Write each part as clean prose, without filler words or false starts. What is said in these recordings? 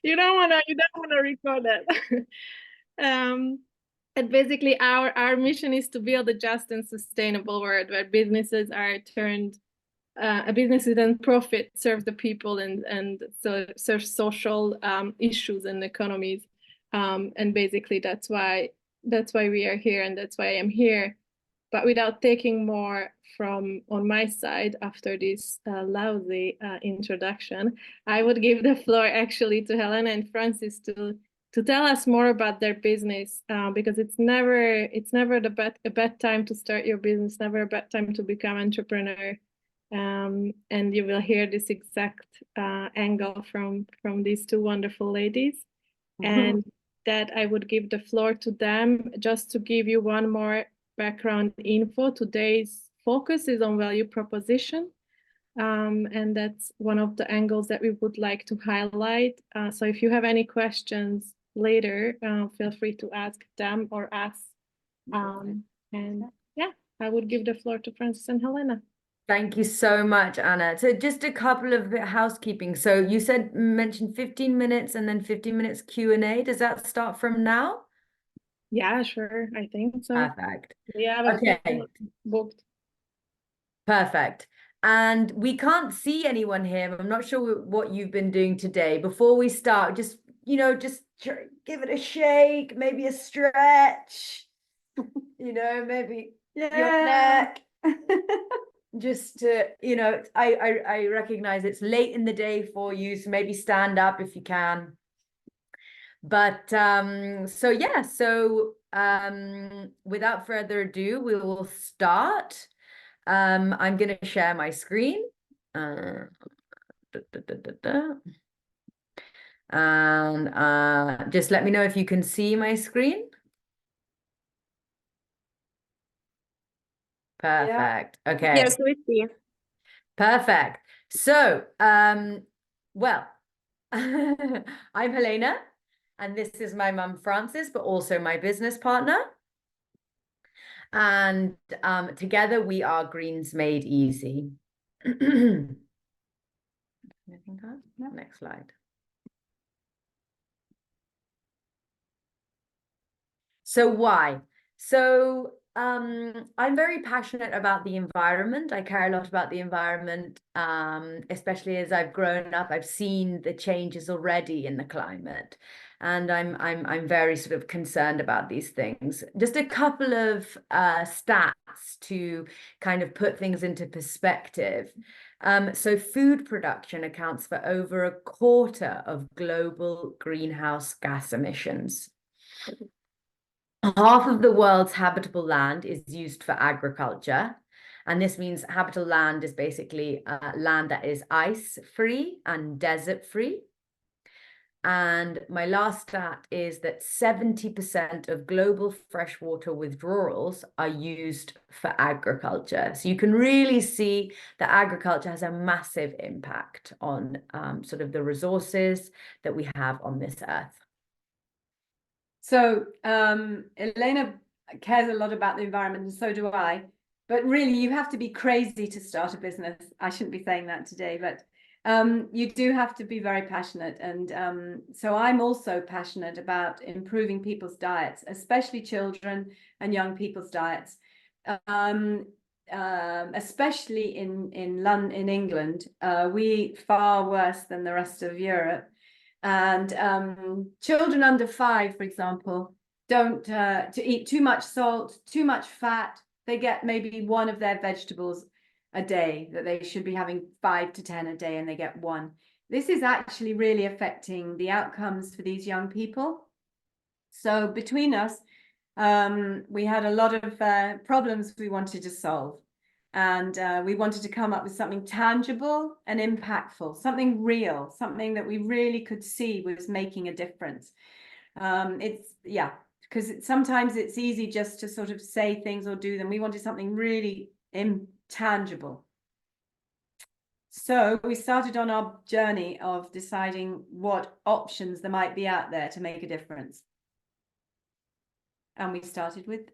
You don't wanna record that. Um, and basically our mission is to build a just and sustainable world where businesses are turned businesses and profit serve the people and so serve social issues and economies. And basically that's why we are here and that's why I am here. But without taking more from on my side after this lousy introduction, I would give the floor actually to Helena and Francis to tell us more about their business, because it's never a bad time to start your business, never a bad time to become entrepreneur. And you will hear this exact angle from these two wonderful ladies. And that I would give the floor to them. Just to give you one more background info, today's focus is on value proposition. And that's one of the angles that we would like to highlight. So if you have any questions later, feel free to ask them or us. And yeah, I would give the floor to Francis and Helena. Thank you so much, Anna. So just a couple of housekeeping. So you mentioned 15 minutes and then 15 minutes Q&A. Does that start from now? Yeah, sure. I think so. Perfect. We have a few Okay, minutes booked. perfect. And we can't see anyone here. I'm not sure what you've been doing today. Before we start, just give it a shake, maybe a stretch, maybe your neck. Just to, I recognize it's late in the day for you, so maybe stand up if you can. But without further ado, we will start. I'm going to share my screen. And just let me know if you can see my screen. Perfect. Yeah. Okay. Yes, we see. Perfect. So, well, I'm Helena, and this is my mum, Francis, but also my business partner. And together we are GreensMadeEasy. Next slide. So why? So I'm very passionate about the environment. I care a lot about the environment, especially as I've grown up. I've seen the changes already in the climate, and I'm very sort of concerned about these things. Just a couple of stats to kind of put things into perspective. So food production accounts for over a quarter of global greenhouse gas emissions. Half of the world's habitable land is used for agriculture. And this means habitable land is basically land that is ice-free and desert-free. And my last stat is that 70% of global freshwater withdrawals are used for agriculture. So you can really see that agriculture has a massive impact on sort of the resources that we have on this earth. So Elena cares a lot about the environment, and so do I. But really, you have to be crazy to start a business. I shouldn't be saying that today, but you do have to be very passionate. And so I'm also passionate about improving people's diets, especially children and young people's diets, especially in England. We eat far worse than the rest of Europe. And children under 5, for example, don't to eat too much salt, too much fat. They get maybe one of their vegetables a day that they should be having 5 to 10 a day, and they get one. This is actually really affecting the outcomes for these young people. So between us, we had a lot of problems we wanted to solve. And we wanted to come up with something tangible and impactful, something real, something that we really could see was making a difference. Because sometimes it's easy just to sort of say things or do them. We wanted something really intangible. So we started on our journey of deciding what options there might be out there to make a difference. And we started with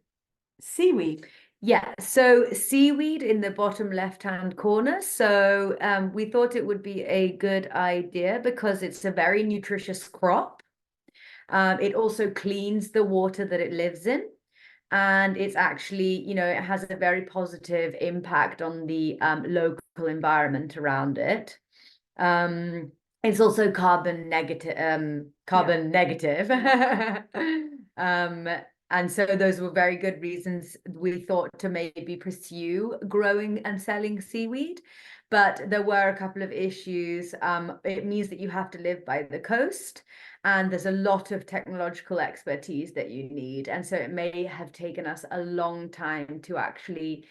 seaweed. Yeah, so seaweed in the bottom left-hand corner. So we thought it would be a good idea because it's a very nutritious crop. It also cleans the water that it lives in. And it's actually, you know, it has a very positive impact on the local environment around it. It's also carbon negative. And so those were very good reasons we thought to maybe pursue growing and selling seaweed. But there were a couple of issues. It means that you have to live by the coast, and there's a lot of technological expertise that you need. And so it may have taken us a long time to actually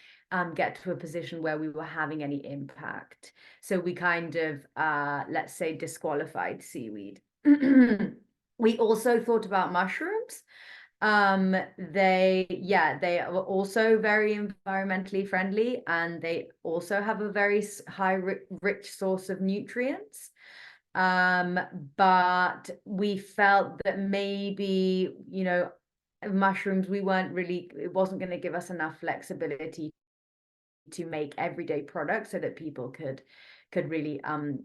get to a position where we were having any impact. So we kind of, let's say, disqualified seaweed. We also thought about mushrooms. They are also very environmentally friendly, and they also have a very high rich source of nutrients. But we felt that maybe, you know, mushrooms, it wasn't going to give us enough flexibility to make everyday products so that people could really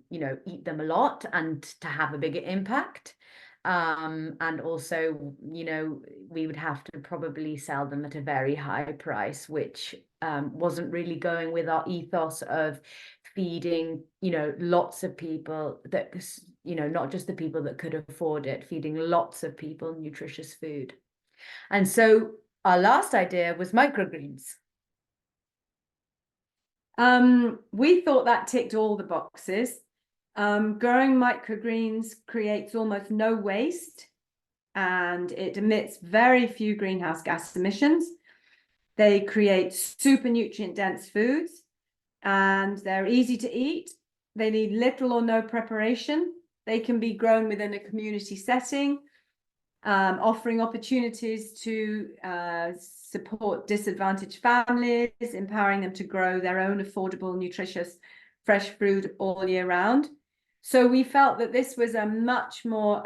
you know, eat them a lot and to have a bigger impact. And also, you know, we would have to probably sell them at a very high price, which wasn't really going with our ethos of feeding, you know, lots of people, that, you know, not just the people that could afford it, feeding lots of people nutritious food. And so our last idea was microgreens. We thought that ticked all the boxes. Growing microgreens creates almost no waste, and it emits very few greenhouse gas emissions. They create super nutrient dense foods, and they're easy to eat. They need little or no preparation. They can be grown within a community setting, offering opportunities to support disadvantaged families, empowering them to grow their own affordable, nutritious, fresh food all year round. So we felt that this was a much more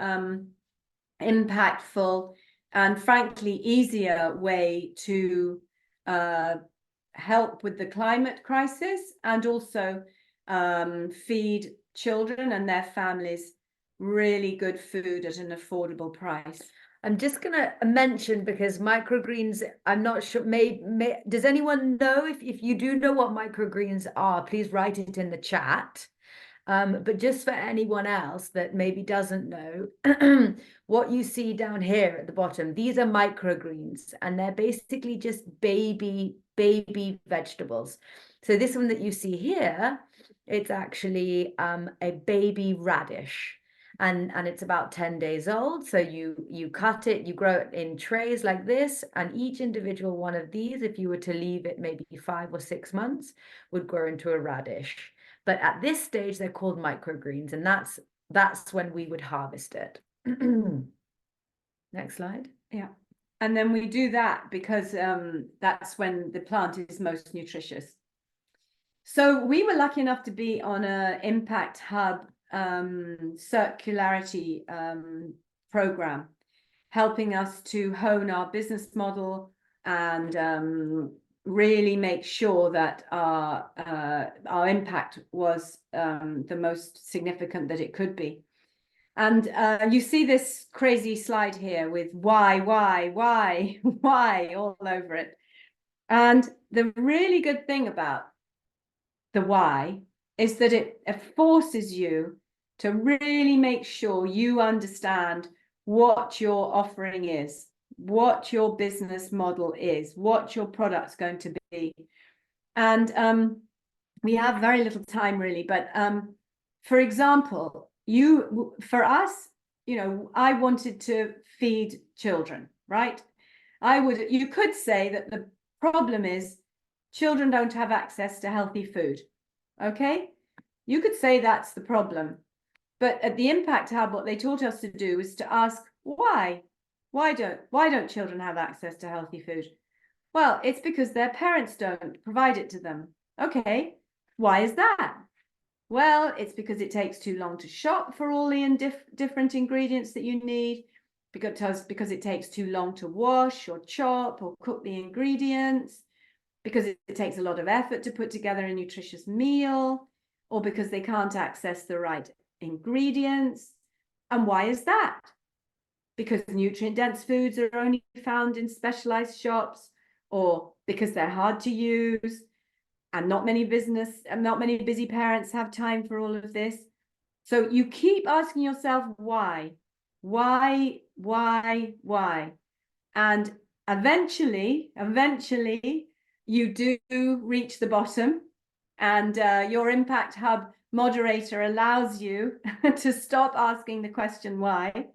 impactful and frankly easier way to help with the climate crisis, and also feed children and their families really good food at an affordable price. I'm just going to mention, because microgreens, I'm not sure, does anyone know? If you do know what microgreens are, please write it in the chat. But just for anyone else that maybe doesn't know, what you see down here at the bottom, these are microgreens, and they're basically just baby vegetables. So this one that you see here, it's actually a baby radish. And it's about 10 days old. So you cut it, you grow it in trays like this, and each individual one of these, if you were to leave it maybe 5 or 6 months, would grow into a radish. But at this stage, they're called microgreens, and that's when we would harvest it. Next slide. Yeah. And then we do that because that's when the plant is most nutritious. So we were lucky enough to be on an Impact Hub circularity program, helping us to hone our business model and really make sure that our impact was the most significant that it could be. And you see this crazy slide here with why all over it. And the really good thing about the why is that it forces you to really make sure you understand what your offering is, what your business model is, what your product's going to be. And we have very little time really, but for example, for us, you know, I wanted to feed children, right? You could say that the problem is children don't have access to healthy food. Okay, you could say that's the problem. But at the Impact Hub, what they taught us to do is to ask why don't children have access to healthy food? Well, it's because their parents don't provide it to them. Okay, why is that? Well, it's because it takes too long to shop for all the different ingredients that you need, because it takes too long to wash or chop or cook the ingredients. because it takes a lot of effort to put together a nutritious meal, or because they can't access the right ingredients. And why is that? Because nutrient-dense foods are only found in specialized shops, or because they're hard to use, and not many busy parents have time for all of this. So you keep asking yourself why, and eventually you do reach the bottom, and your Impact Hub moderator allows you to stop asking the question why.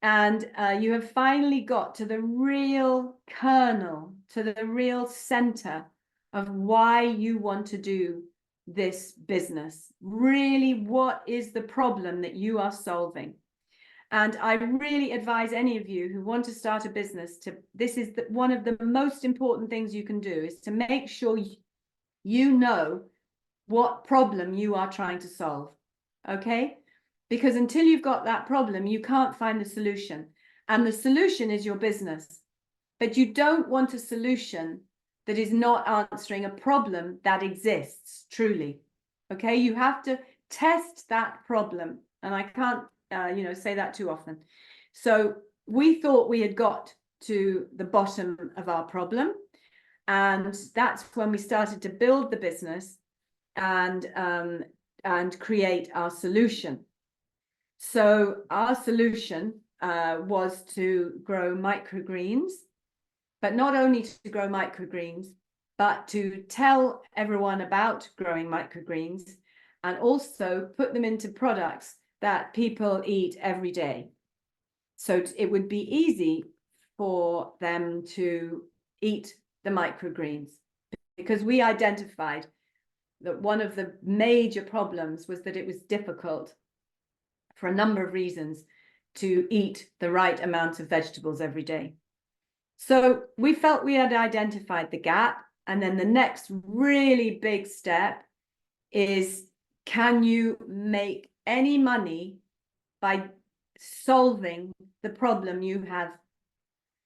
And you have finally got to the real kernel, to the real center of why you want to do this business. Really, what is the problem that you are solving? And I really advise any of you who want to start a business this is one of the most important things you can do, is to make sure you know what problem you are trying to solve. Okay? Because until you've got that problem, you can't find the solution. And the solution is your business. But you don't want a solution that is not answering a problem that exists truly. Okay? You have to test that problem. And I can't, say that too often. So we thought we had got to the bottom of our problem. And that's when we started to build the business and create our solution. So our solution was to grow microgreens, but not only to grow microgreens, but to tell everyone about growing microgreens and also put them into products that people eat every day. So it would be easy for them to eat the microgreens, because we identified that one of the major problems was that it was difficult, for a number of reasons, to eat the right amount of vegetables every day. So we felt we had identified the gap. And then the next really big step is, can you make any money by solving the problem you have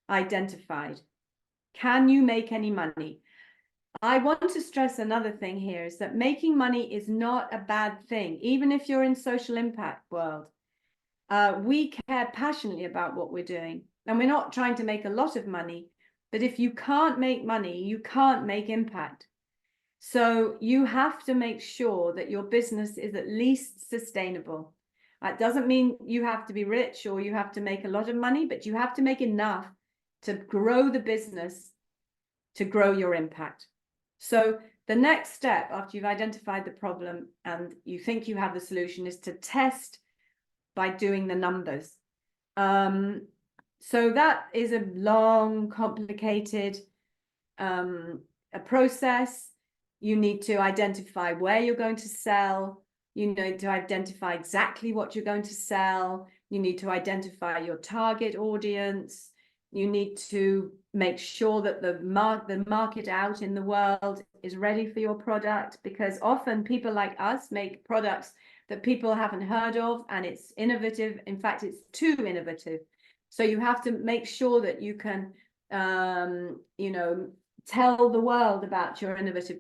identified? Can you make any money? I want to stress another thing here, is that making money is not a bad thing, even if you're in social impact world. We care passionately about what we're doing, and we're not trying to make a lot of money, but if you can't make money, you can't make impact. So you have to make sure that your business is at least sustainable. It doesn't mean you have to be rich or you have to make a lot of money, but you have to make enough to grow the business, to grow your impact. So the next step, after you've identified the problem and you think you have the solution, is to test by doing the numbers. So that is a long, complicated a process. You need to identify where you're going to sell. You need to identify exactly what you're going to sell. You need to identify your target audience. You need to make sure that the market out in the world is ready for your product, because often people like us make products that people haven't heard of, and it's innovative. In fact, it's too innovative. So you have to make sure that you can, tell the world about your innovative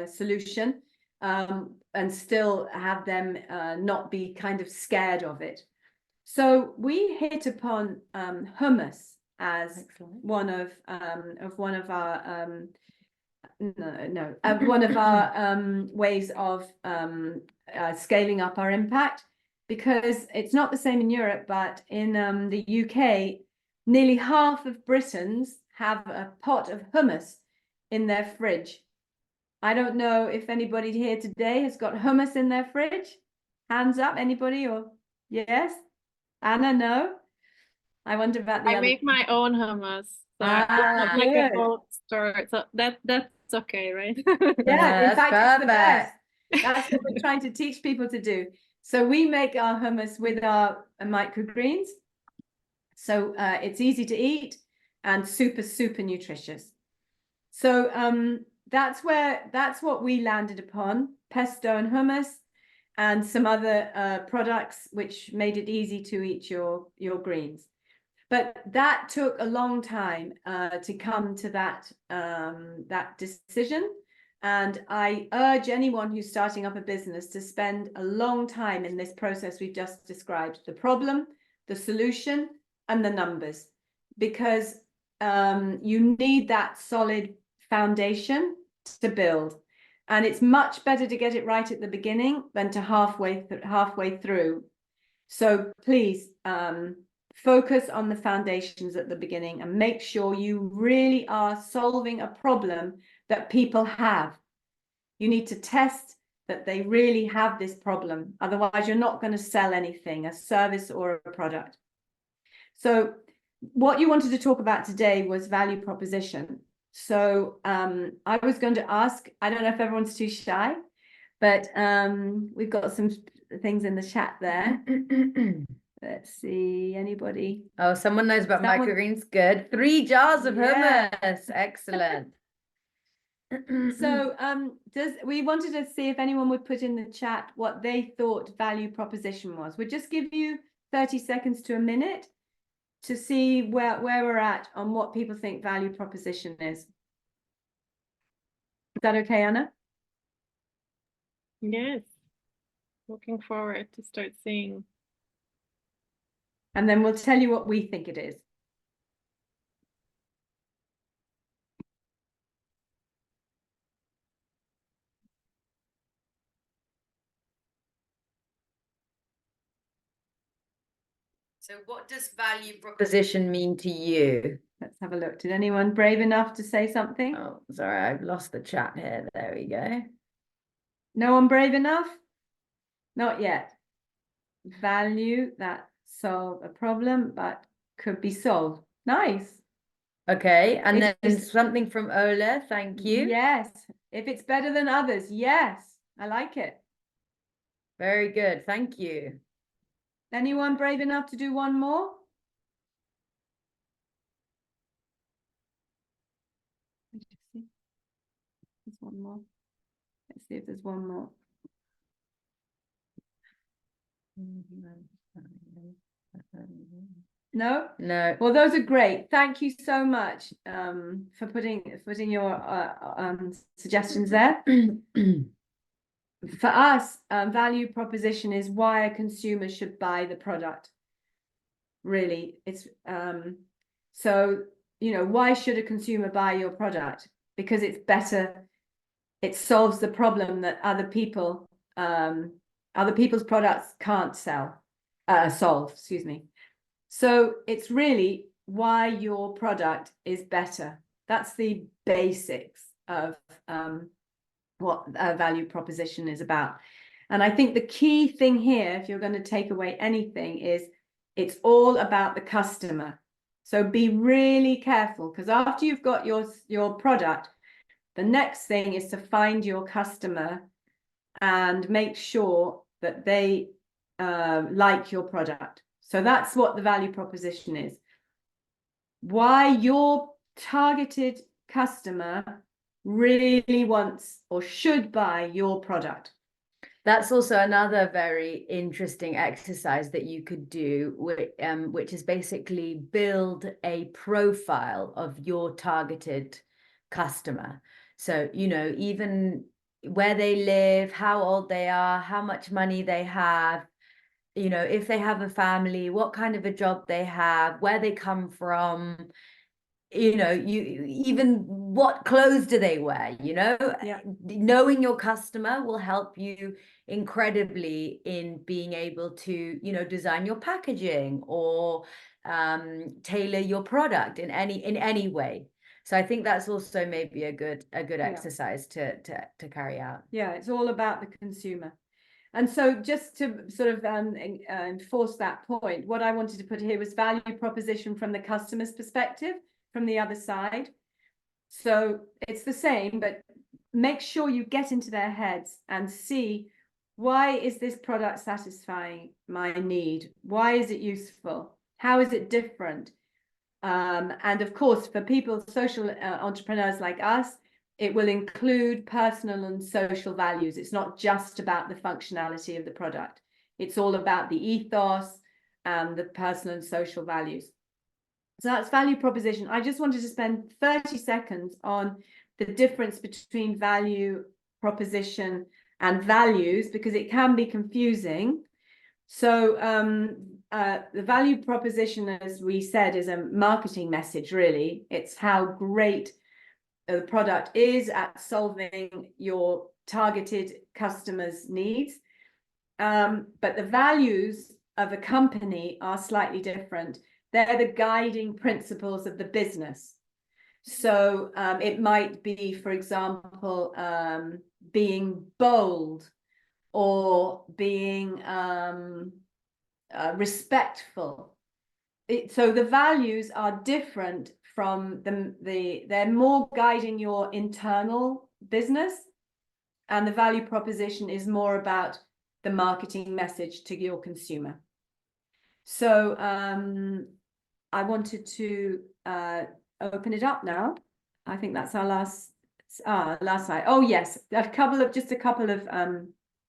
solution, and still have them not be kind of scared of it. So we hit upon hummus as one of our ways of scaling up our impact, because it's not the same in Europe, but in the UK, nearly half of Britons have a pot of hummus in their fridge. I don't know if anybody here today has got hummus in their fridge. Hands up, anybody? Or yes? Anna, no? I wonder about the I other. make my own hummus. So Ah, it's not like a good. cold store. So that's okay, right? Yeah, in that's fact, it's the perfect. best. That's what we're trying to teach people to do. So we make our hummus with our microgreens. So it's easy to eat and super, super nutritious. So that's what we landed upon: pesto and hummus, and some other products which made it easy to eat your greens. But that took a long time to come to that decision. And I urge anyone who's starting up a business to spend a long time in this process we've just described: the problem, the solution, and the numbers, because you need that solid foundation to build. And it's much better to get it right at the beginning than to halfway through. So please focus on the foundations at the beginning and make sure you really are solving a problem that people have. You need to test that they really have this problem. Otherwise, you're not going to sell anything, a service or a product. So what you wanted to talk about today was value proposition. So I was going to ask, I don't know if everyone's too shy, but we've got some things in the chat there. Let's see, anybody? Oh, someone knows about microgreens. Good. 3 jars of hummus. Excellent. So we wanted to see if anyone would put in the chat what they thought value proposition was. We'll just give you 30 seconds to a minute to see where we're at on what people think value proposition is. Is that okay, Anna? Yes. Looking forward to start seeing. And then we'll tell you what we think it is. So what does value proposition mean to you? Let's have a look. Did anyone brave enough to say something? Oh, sorry, I've lost the chat here. There we go. No one brave enough? Not yet. Value that solve a problem, but could be solved. Nice. Okay, and It's then just- something from Ola, thank you. Yes. If it's better than others, yes. I like it. Very good, thank you. Anyone brave enough to do one more? Let's see. There's one more. Let's see if there's one more. No? No. Well, those are great. Thank you so much for putting your suggestions there. For us, value proposition is why a consumer should buy the product. Really, it's so, you know, why should a consumer buy your product? Because it's better. It solves the problem that other people's products can't solve, excuse me. So it's really why your product is better. That's the basics of what a value proposition is about. And I think the key thing here, if you're going to take away anything, is it's all about the customer. So be really careful, because after you've got your product, the next thing is to find your customer and make sure that they like your product. So that's what the value proposition is. Why your targeted customer really wants or should buy your product. That's also another very interesting exercise that you could do, which is basically build a profile of your targeted customer. So, you know, even where they live, how old they are, how much money they have, you know, if they have a family, what kind of a job they have, where they come from, you know, you even what clothes do they wear, you know. Yeah. Knowing your customer will help you incredibly in being able to, you know, design your packaging or tailor your product in any way. So I think that's also maybe a good exercise to carry out. Yeah, it's all about the consumer. And so just to sort of enforce that point, what I wanted to put here was value proposition from the customer's perspective, from the other side. So it's the same, but make sure you get into their heads and see, why is this product satisfying my need? Why is it useful? How is it different? And of course, for people, social entrepreneurs like us, it will include personal and social values. It's not just about the functionality of the product. It's all about the ethos and the personal and social values. So that's value proposition. I just wanted to spend 30 seconds on the difference between value proposition and values, because it can be confusing. So the value proposition, as we said, is a marketing message, really. It's how great the product is at solving your targeted customers' needs. But the values of a company are slightly different. They're the guiding principles of the business. So it might be, for example, being bold, or being respectful. So the values are different from they're more guiding your internal business, and the value proposition is more about the marketing message to your consumer. So I wanted to open it up now. I think that's our last slide. Oh yes, just a couple of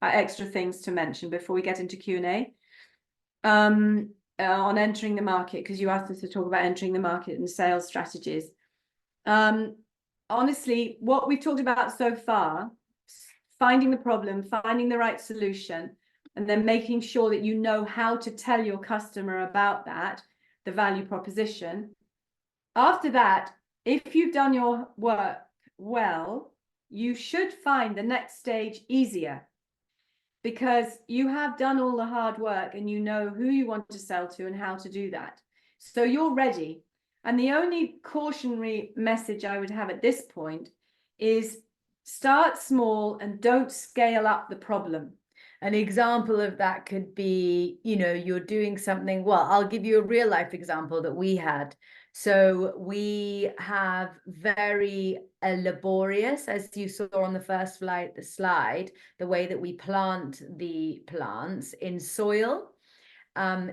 extra things to mention before we get into Q&A. On entering the market, because you asked us to talk about entering the market and sales strategies. Honestly, what we've talked about so far, finding the problem, finding the right solution, and then making sure that you know how to tell your customer about that, the value proposition. After that, if you've done your work well, you should find the next stage easier, because you have done all the hard work and you know who you want to sell to and how to do that. So you're ready. And the only cautionary message I would have at this point is start small and don't scale up the problem. An example of that could be, you know, you're doing something. Well, I'll give you a real life example that we had. So we have very laborious, as you saw on the first slide, the way that we plant the plants in soil.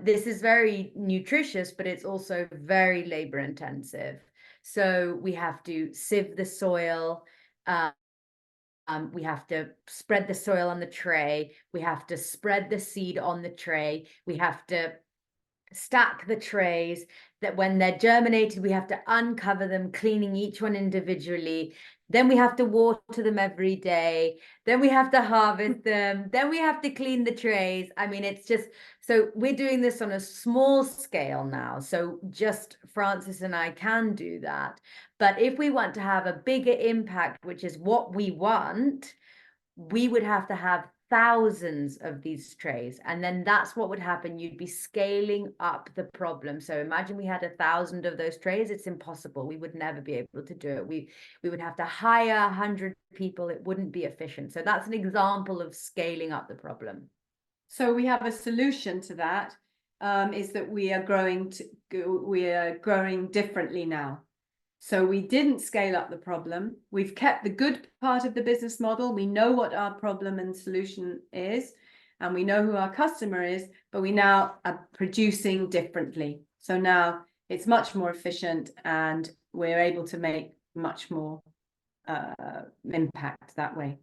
This is very nutritious, but it's also very labor intensive. So we have to sieve the soil. We have to spread the soil on the tray. We have to spread the seed on the tray. We have to stack the trays, that when they're germinated, we have to uncover them, cleaning each one individually. Then we have to water them every day. Then we have to harvest them. Then we have to clean the trays. I mean, it's just, so we're doing this on a small scale now. So just Francis and I can do that. But if we want to have a bigger impact, which is what we want, we would have to have thousands of these trays, and then that's what would happen. You'd be scaling up the problem. So imagine we had 1,000 of those trays. It's impossible. We would never be able to do it. We would have to hire 100 people. It wouldn't be efficient. So that's an example of scaling up the problem. So we have a solution to that, is that we are growing differently now. So we didn't scale up the problem. We've kept the good part of the business model. We know what our problem and solution is, and we know who our customer is, but we now are producing differently. So now it's much more efficient, and we're able to make much more impact that way.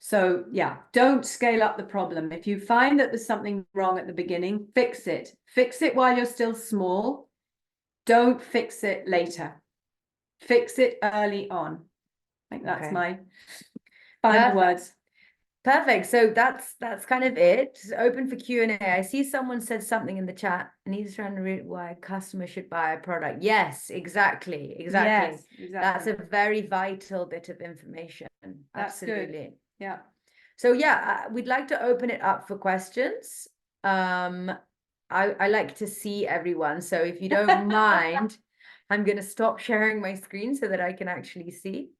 So yeah, don't scale up the problem. If you find that there's something wrong at the beginning, fix it. Fix it while you're still small. Don't fix it later. Fix it early on. I think that's my final words. Perfect. So that's kind of it. Just open for Q&A. I see someone said something in the chat, and he's trying to read why a customer should buy a product. Yes, exactly. Yes, exactly. That's a very vital bit of information. That's Absolutely. good. Yeah. So yeah, we'd like to open it up for questions. I like to see everyone. So if you don't mind, I'm going to stop sharing my screen so that I can actually see.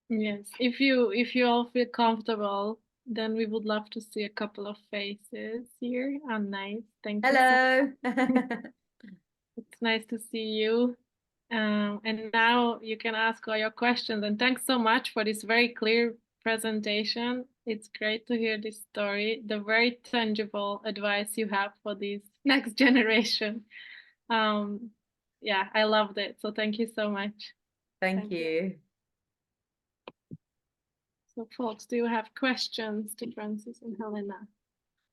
Yes, if you all feel comfortable, then we would love to see a couple of faces here. Oh, nice. Thank you. Hello. It's nice to see you. And now you can ask all your questions. And thanks so much for this very clear presentation. It's great to hear this story, the very tangible advice you have for this next generation. Yeah, I loved it. So thank you so much. Thank you. So folks, do you have questions to Francis and Helena?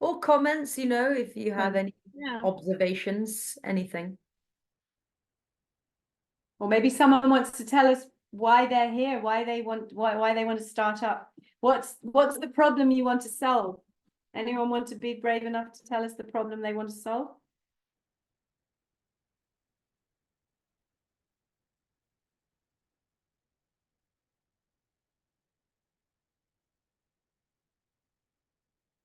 Or comments, you know, if you have any Yeah. observations, anything? Or maybe someone wants to tell us why they're here, why they want to start up. What's the problem you want to solve? Anyone want to be brave enough to tell us the problem they want to solve?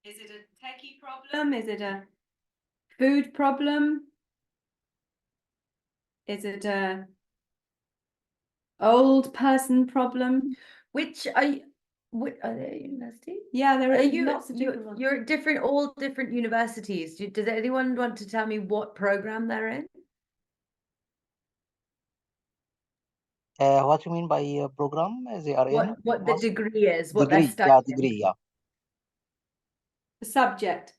Is it a techie problem? Is it a food problem? Is it a old person problem? Which are they at university? Yeah, there Are are you, lots of different ones. you're at all different universities. Does anyone want to tell me what program they're in? What you mean by program they are in? What the Master? degree is, what they're Degree, studying. yeah, degree, yeah. The subject.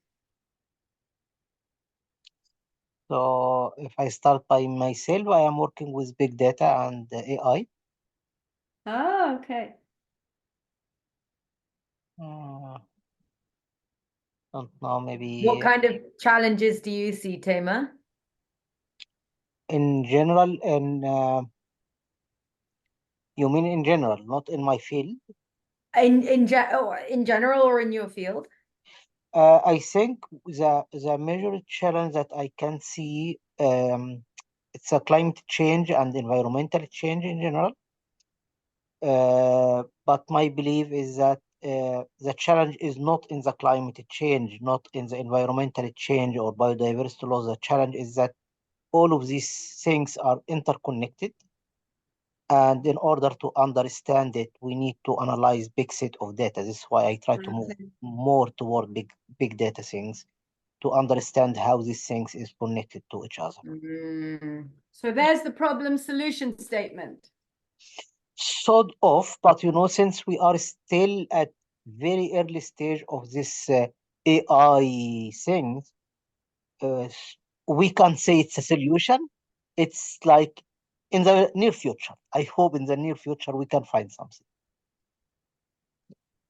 So if I start by myself, I am working with big data and AI. Oh, okay. Don't know, maybe What kind of challenges do you see, Tema? in general, you mean in general, not in my field? In general or in your field? I think the major challenge that I can see, it's a climate change and environmental change in general. But my belief is that the challenge is not in the climate change, not in the environmental change or biodiversity loss. The challenge is that all of these things are interconnected. And in order to understand it, we need to analyze big set of data. This is why I try to move more toward big data things to understand how these things is connected to each other. So there's the problem solution statement. Sort of, but since we are still at very early stage of this AI things, we can't say it's a solution. It's like in the near future. I hope in the near future we can find something.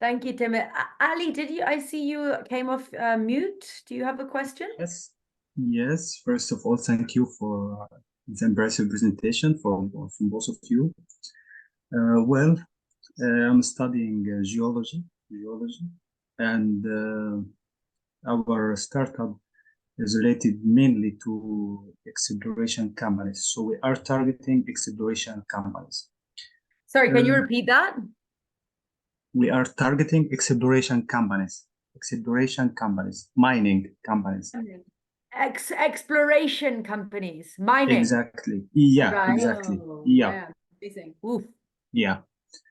Thank you, Tema. Ali, I see you came off mute. Do you have a question? Yes. First of all, thank you for the impressive presentation from both of you. I'm studying geology, and our startup is related mainly to exploration companies. So we are targeting exploration companies. Sorry, can you repeat that? We are targeting exploration companies, mining companies. Exploration companies, mining. Exactly. Yeah, Right. exactly. Oh, Yeah. Amazing. Oof. Yeah.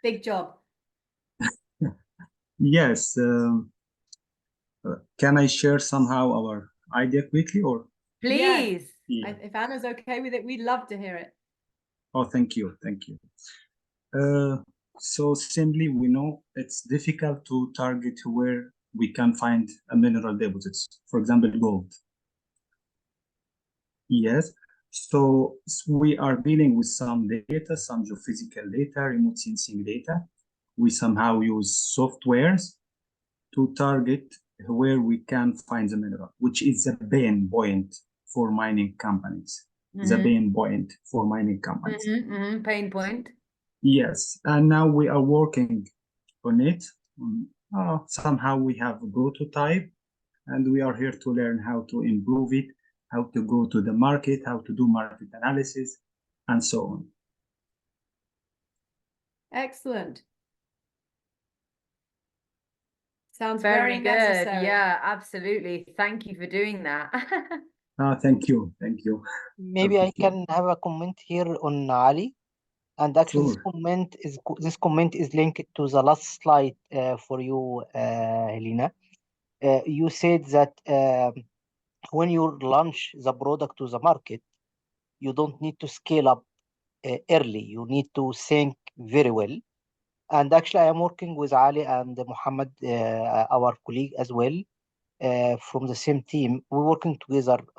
Big job. Yes. Can I share somehow our idea quickly, or? Please. Yeah. If Anna's okay with it, we'd love to hear it. Oh, thank you. Thank you. So simply, we know it's difficult to target where we can find a mineral deposits, for example, gold. Yes. So we are dealing with some data, some geophysical data, remote sensing data. We somehow use softwares to target where we can find the mineral, which is the pain point for mining companies. The pain point for mining companies. Pain point. Yes, and now we are working on it. Somehow we have a prototype, and we are here to learn how to improve it, how to go to the market, how to do market analysis, and so on. Excellent. Sounds Very good. necessary. Yeah, absolutely. Thank you for doing that. Thank you. Thank you. Maybe I can have a comment here on Ali. And actually, Sure. this comment is linked to the last slide for you, Helena. You said that when you launch the product to the market, you don't need to scale up early. You need to think very well. And actually, I am working with Ali and Muhammad, our colleague as well, from the same team. We're working together